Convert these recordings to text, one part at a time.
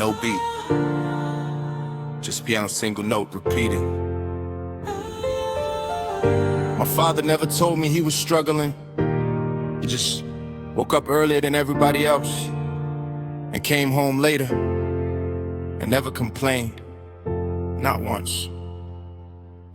no beat. Just piano single note repeated. My father never told me he was struggling. He just woke up earlier than everybody else and came home later and never complained, not once.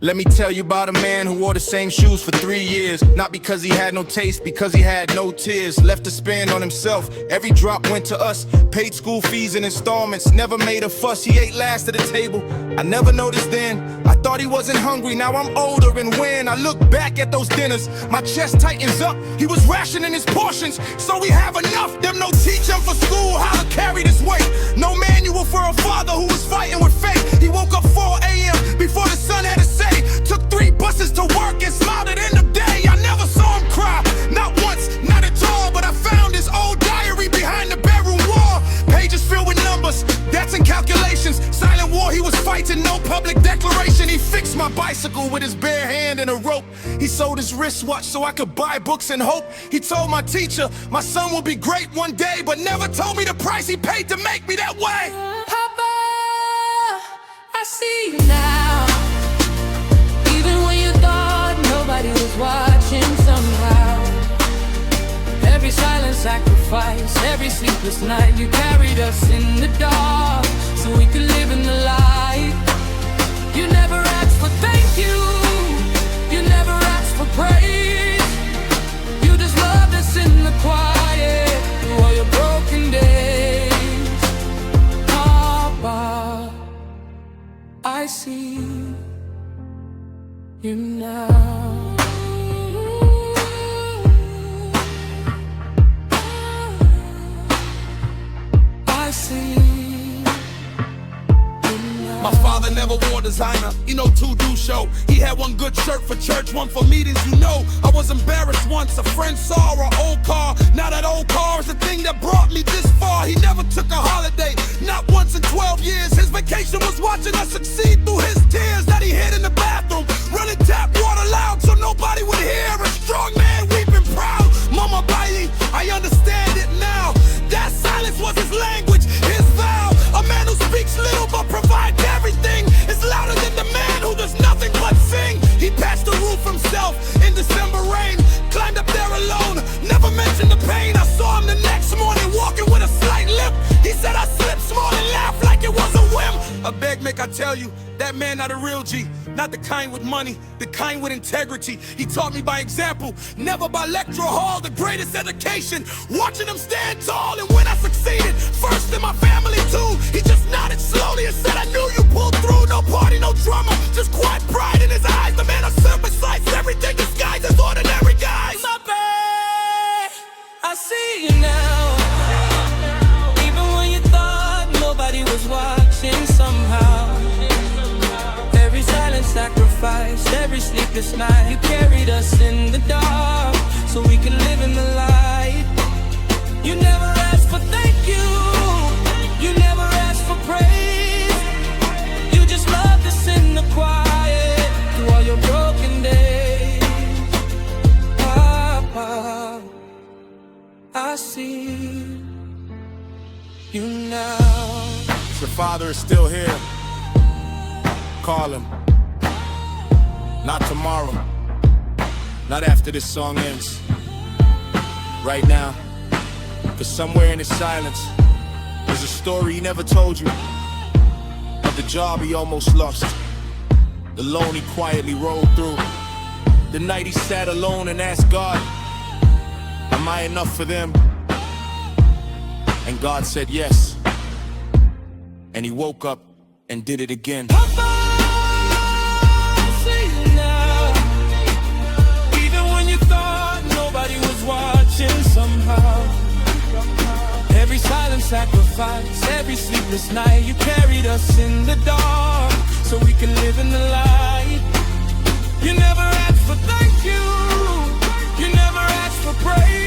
Let me tell you about a man who wore the same shoes for 3 years. Not because he had no taste, because he had no tears. Left to spend on himself, every drop went to us. Paid school fees in installments, never made a fuss. He ate last at the table, I never noticed then. I thought he wasn't hungry, now I'm older, and when I look back at those dinners, my chest tightens up. He was rationing his portions, so we have enough. Them no teach him for school how to carry this weight. No manual for a father who was fighting with fate. He woke up 4 a.m. before the sun had a say. Took 3 buses to work and smiled at the end of the day. I never saw him cry, not once, not at all. But I found his old diary behind the bedroom wall. Pages filled with numbers, that's in calculations. Silent war he was fighting, no public declaration. He fixed my bicycle with his bare hand and a rope. He sold his wristwatch so I could buy books and hope. He told my teacher my son will be great one day, but never told me the price he paid to make me that way. Papa, I see you now. Even when you thought nobody was watching somehow. Every silent sacrifice, every sleepless night, you carried us in the dark so we could live in the light. You never asked for thank you, you never asked for praise. You just loved us in the quiet through all your broken days. Papa, I see you now. I see you now. My father never wore designer, he no to-do show. He had one good shirt for church, one for meetings, you know. I was embarrassed once, a friend saw our old car. Now that old car is the thing that brought me this far. He never took a holiday, not once in 12 years. His vacation was watching us succeed through his tears that he hid in the bathroom, running tap water loud so nobody would hear. A strong man weeping proud. Mama Bailey, I understand it now. That silence was his language, his vow. A man who speaks little but provides everything is louder than the man who does nothing but sing. He patched the roof himself in December rain, climbed up there alone, never mentioned the pain. I saw him the next morning walking with a slight limp. He said I slipped small and laughed like it was a whim. I beg, make I tell you, that man not a real G. Not the kind with money, the kind with integrity. He taught me by example, never by lecture hall. The greatest education, watching him stand tall. And when I succeeded, first in my family too, he just nodded slowly and said, I knew you pulled through. No party, no drama, just quiet pride in his eyes. The man of sympathize everything disguised as ordinary guys. My bad, I see you now. Even when you thought nobody was watching somehow. Every silent sacrifice, every sleepless night, you carried us in the dark so we can live in the light. You never asked for thank you, you never asked for praise. You just loved us in the quiet through all your broken days. Papa, I see you now. Your father is still here. Call him. Not tomorrow. Not after this song ends. Right now. Cause somewhere in his silence there's a story he never told you. Of the job he almost lost, the loan he quietly rolled through, the night he sat alone and asked God, am I enough for them? And God said yes. And he woke up and did it again. Papa, I see you now. Even when you thought nobody was watching somehow. Every silent sacrifice, every sleepless night, you carried us in the dark so we can live in the light. You never asked for thank you, you never asked for praise.